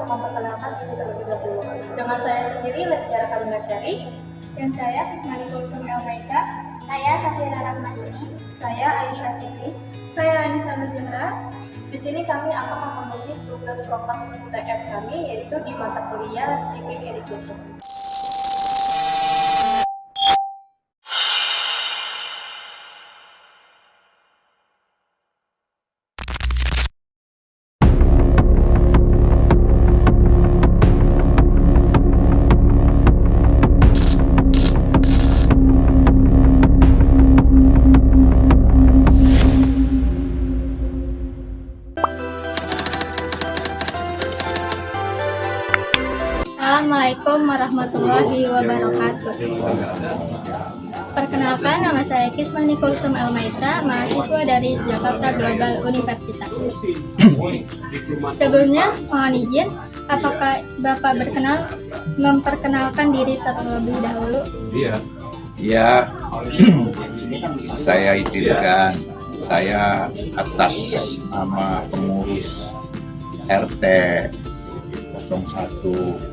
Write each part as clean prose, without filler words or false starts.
akan perkenalkan diri terlebih dahulu. Dengan saya sendiri, Lestiara Kamila Syari. Dan saya Kismani Kulsum Elmaika. Saya Safira Rahmadini. Saya Aisyah Fikri. Saya Anissa Nurdinra. Di sini kami akan memenuhi tugas program UTS kami, yaitu di mata kuliah Civic Education. Assalamualaikum warahmatullahi wabarakatuh. Perkenalkan, nama saya Kismani Kulsum Elmaika, mahasiswa dari Jakarta Global Universitas. Sebelumnya, mohon izin, apakah Bapak memperkenalkan diri terlebih dahulu? Ya, saya izinkan. Saya atas nama pengurus RT 01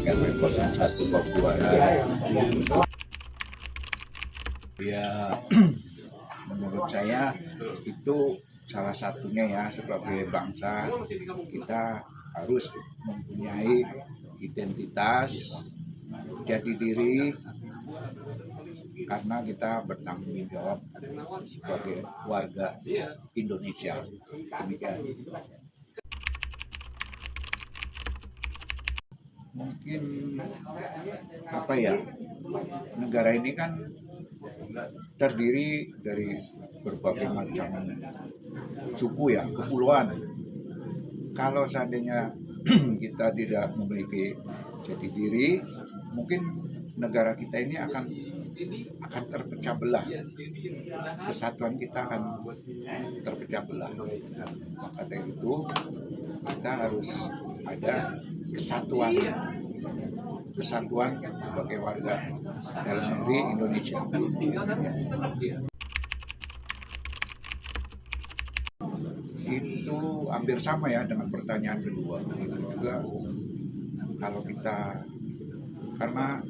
RW 01 Papua. Ya, menurut saya itu salah satunya ya, sebagai bangsa kita harus mempunyai identitas jati diri, karena kita bertanggung jawab sebagai warga Indonesia. Demikian. Mungkin apa ya, negara ini kan terdiri dari berbagai macam suku ya, kepulauan. Kalau seandainya kita tidak memiliki jati diri, mungkin negara kita ini akan terpecah belah. Kesatuan kita akan terpecah belah. Maka dari itu kita harus ada kesatuan sebagai warga dalam negeri Indonesia. Itu hampir sama ya dengan pertanyaan kedua. Itu juga kalau kita, karena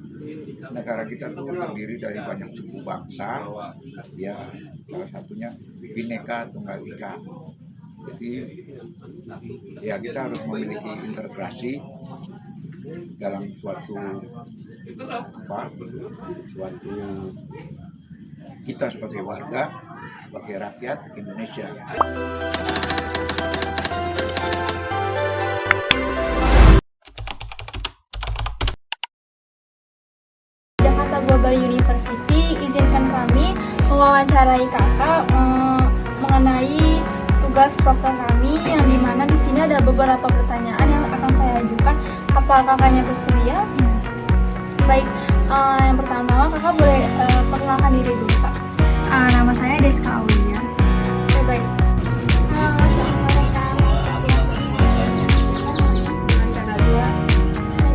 negara kita tuh terdiri dari banyak suku bangsa, ya salah satunya Bhinneka Tunggal Ika. Jadi ya kita harus memiliki integrasi dalam suatu kita sebagai warga, sebagai rakyat Indonesia. Jakarta Global University, izinkan kami mewawancarai kakak mengenai tugas program kami, yang dimana di sini ada beberapa pertanyaan yang akan saya ajukan. Apakah kakaknya bersedia? Baik, yang pertama kakak boleh perkenalkan diri dulu, Kak. Nama saya Deska Aulia. Baik.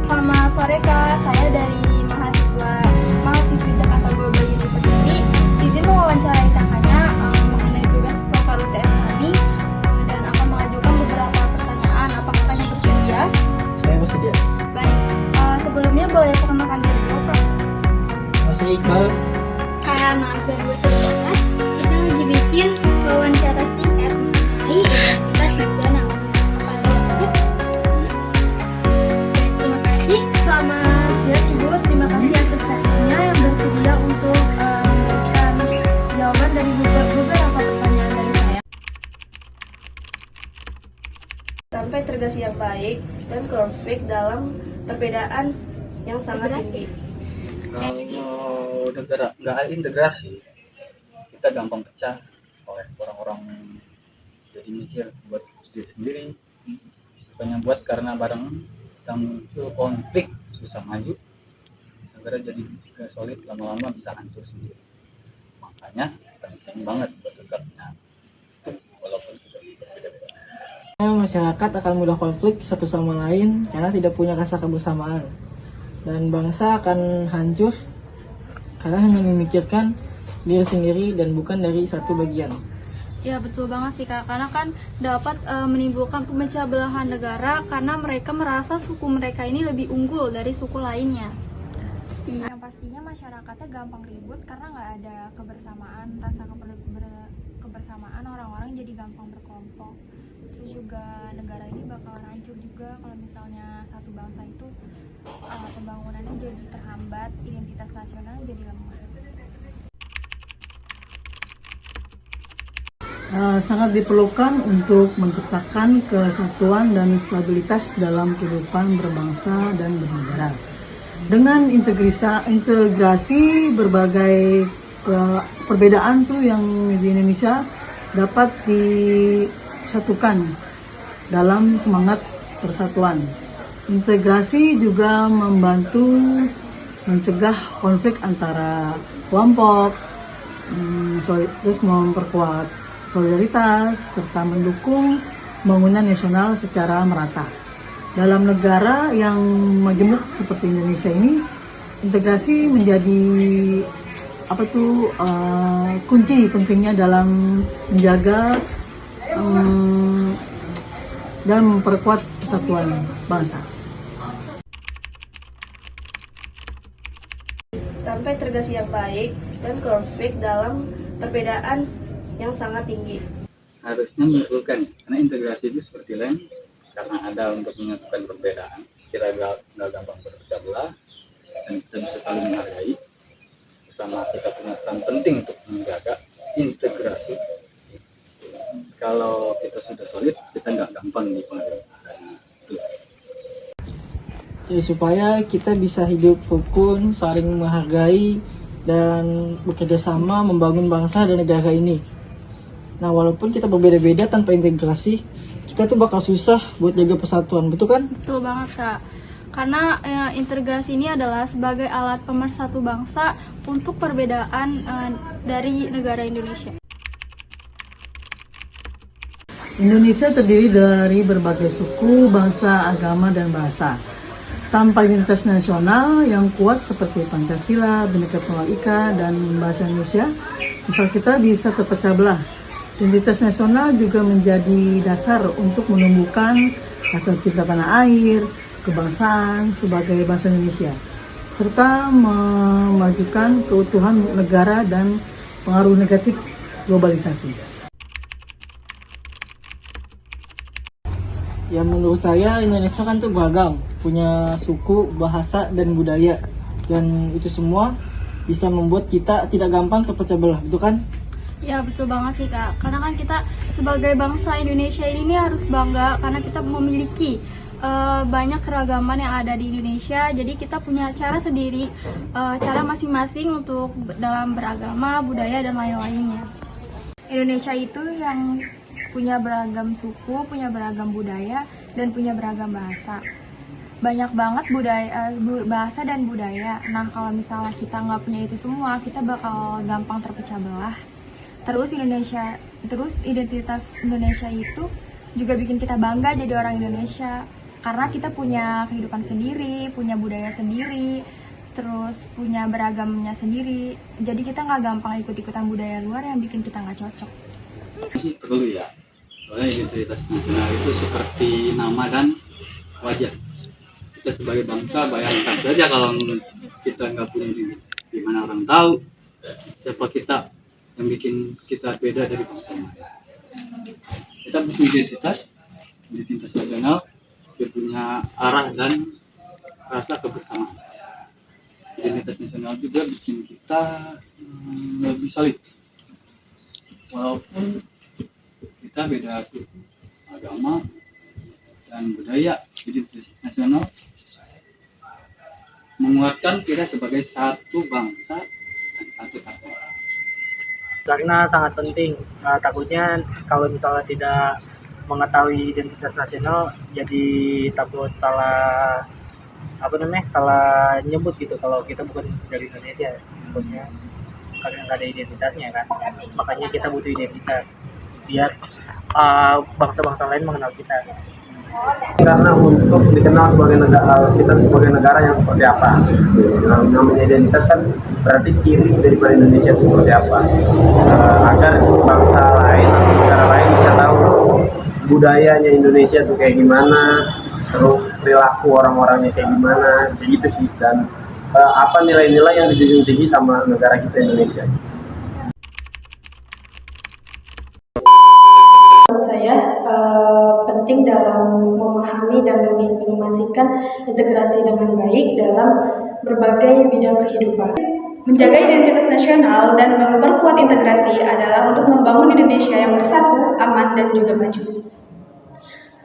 Selamat sore, Kak. Saya dari mahasiswi Jakarta Global University. Izin mewawancarai kakaknya mengenai tugas program UTS kami, dan akan mengajukan beberapa pertanyaan. Apakah kakaknya bersedia? Saya bersedia. Baik. Sebelumnya boleh perkenalkan diri dulu, Kak. Saya Iqbal. Nama 2013 kita lagi bikin wawancara singkat mengenai identitas nasional. Terima kasih. Selamat siang, Ibu. Terima kasih atas waktunya yang bersedia untuk memberikan jawaban dari beberapa pertanyaan dari saya. Sampai integrasi yang baik dan konflik dalam perbedaan yang sangat tinggi. Kalau negara nggak ada integrasi, kita gampang pecah oleh orang-orang jadi mikir buat diri sendiri, bukannya buat karena bareng kita muncul konflik, susah maju, negara jadi gak solid, lama-lama bisa hancur sendiri. Makanya penting banget buat tegaknya, walaupun kita berbeda-beda. Masyarakat akan mudah konflik satu sama lain karena tidak punya rasa kebersamaan, dan bangsa akan hancur karena hanya memikirkan diri sendiri dan bukan dari satu bagian. Ya betul banget sih Kak, karena kan dapat menimbulkan pemecah belahan negara karena mereka merasa suku mereka ini lebih unggul dari suku lainnya. Yang pastinya masyarakatnya gampang ribut karena nggak ada kebersamaan, rasa kebersamaan, orang-orang jadi gampang berkelompok. Terus juga negara ini bakalan hancur juga kalau misalnya satu bangsa itu pembangunannya jadi terhambat, identitas nasional jadi lemah. Sangat diperlukan untuk menciptakan kesatuan dan stabilitas dalam kehidupan berbangsa dan bernegara. Dengan integrasi berbagai perbedaan tuh yang di Indonesia dapat disatukan dalam semangat persatuan. Integrasi juga membantu mencegah konflik antara kelompok, terus memperkuat solidaritas, serta mendukung pembangunan nasional secara merata. Dalam negara yang majemuk seperti Indonesia ini, integrasi menjadi kunci pentingnya dalam menjaga dan memperkuat persatuan bangsa. Tanpa integrasi yang baik dan konflik dalam perbedaan yang sangat tinggi. Harusnya menyimpulkan, karena integrasi itu seperti lem, karena ada untuk menyatukan perbedaan, kita nggak gampang berpecah belah, dan kita bisa saling menghargai. Bersama kita punya peran penting untuk menjaga integrasi. Kalau kita sudah solid, kita nggak gampang dipengaruhi. Ya, supaya kita bisa hidup rukun, saling menghargai, dan bekerja sama membangun bangsa dan negara ini. Nah, walaupun kita berbeda-beda tanpa integrasi, kita tuh bakal susah buat jaga persatuan, betul kan? Betul banget Kak. Karena integrasi ini adalah sebagai alat pemersatu bangsa untuk perbedaan dari negara Indonesia. Indonesia terdiri dari berbagai suku, bangsa, agama, dan bahasa. Tanpa identitas nasional yang kuat seperti Pancasila, Bhinneka Tunggal Ika, dan bahasa Indonesia, misal kita bisa terpecah belah. Identitas nasional juga menjadi dasar untuk menumbuhkan rasa cinta tanah air, kebangsaan sebagai bahasa Indonesia, serta memajukan keutuhan negara dan pengaruh negatif globalisasi. Ya, menurut saya Indonesia kan tuh beragam, punya suku, bahasa, dan budaya, dan itu semua bisa membuat kita tidak gampang terpecah belah, betul kan? Ya betul banget sih Kak, karena kan kita sebagai bangsa Indonesia ini harus bangga karena kita memiliki banyak keragaman yang ada di Indonesia. Jadi kita punya cara sendiri, cara masing-masing untuk dalam beragama, budaya, dan lain-lainnya. Indonesia itu yang punya beragam suku, punya beragam budaya, dan punya beragam bahasa. Banyak banget bahasa dan budaya. Nah, kalau misalnya kita nggak punya itu semua, kita bakal gampang terpecah belah. Terus identitas Indonesia itu juga bikin kita bangga jadi orang Indonesia. Karena kita punya kehidupan sendiri, punya budaya sendiri, terus punya beragamnya sendiri. Jadi kita nggak gampang ikut-ikutan budaya luar yang bikin kita nggak cocok. Sih perlu ya, soalnya identitas nasional itu seperti nama dan wajah. Kita sebagai bangsa, bayangkan saja kalau kita nggak punya ini, gimana orang tahu siapa kita, yang bikin kita beda dari bangsa yang lain. Kita butuh identitas nasional, dia punya arah dan rasa kebersamaan. Identitas nasional juga bikin kita lebih solid. Walaupun kita beda suku, agama, dan budaya, identitas nasional menguatkan kita sebagai satu bangsa dan satu negara. Karena sangat penting, takutnya kalau misalnya tidak mengetahui identitas nasional jadi takut salah salah nyebut gitu kalau kita bukan dari Indonesia, takutnya karena nggak ada identitasnya kan. Makanya kita butuh identitas biar bangsa-bangsa lain mengenal kita. Karena untuk dikenal sebagai negara, kita sebagai negara yang seperti apa. Namanya identitas kan berarti ciri daripada Indonesia itu seperti apa, agar bangsa lain budayanya Indonesia tuh kayak gimana, terus perilaku orang-orangnya kayak gimana, kayak gitu sih. Dan apa nilai-nilai yang dijunjung tinggi sama negara kita Indonesia. Menurut saya penting dalam memahami dan mengimplementasikan integrasi dengan baik dalam berbagai bidang kehidupan. Menjaga identitas nasional dan memperkuat integrasi adalah untuk membangun Indonesia yang bersatu, aman, dan juga maju.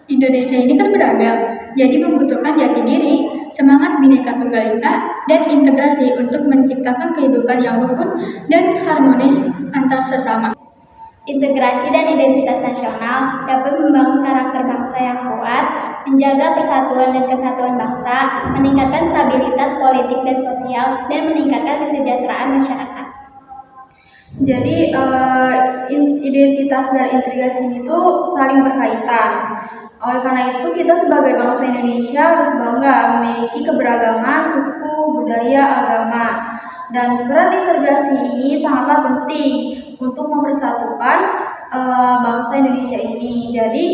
Indonesia ini kan beragam, jadi membutuhkan jati diri, semangat Bhinneka Tunggal Ika, dan integrasi untuk menciptakan kehidupan yang rukun dan harmonis antar sesama. Integrasi dan identitas nasional dapat membangun karakter bangsa yang kuat, menjaga persatuan dan kesatuan bangsa, meningkatkan stabilitas politik dan sosial, dan meningkatkan kesejahteraan masyarakat. Jadi identitas dan integrasi itu saling berkaitan. Oleh karena itu kita sebagai bangsa Indonesia harus bangga memiliki keberagaman suku, budaya, agama. Dan peran integrasi ini sangatlah penting untuk mempersatukan bangsa Indonesia ini. Jadi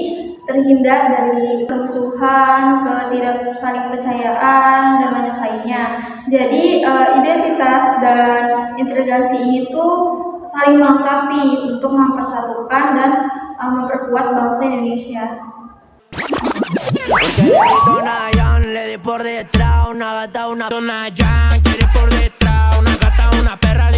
terhindar dari permusuhan, ketidaksalingpercayaan, dan banyak lainnya. Jadi identitas dan integrasi ini tuh saling melengkapi untuk mempersatukan dan memperkuat bangsa Indonesia. Porque le grito una Yan, le di por detrás, una gata, una dona Yan, quiere por detrás, una gata, una perra.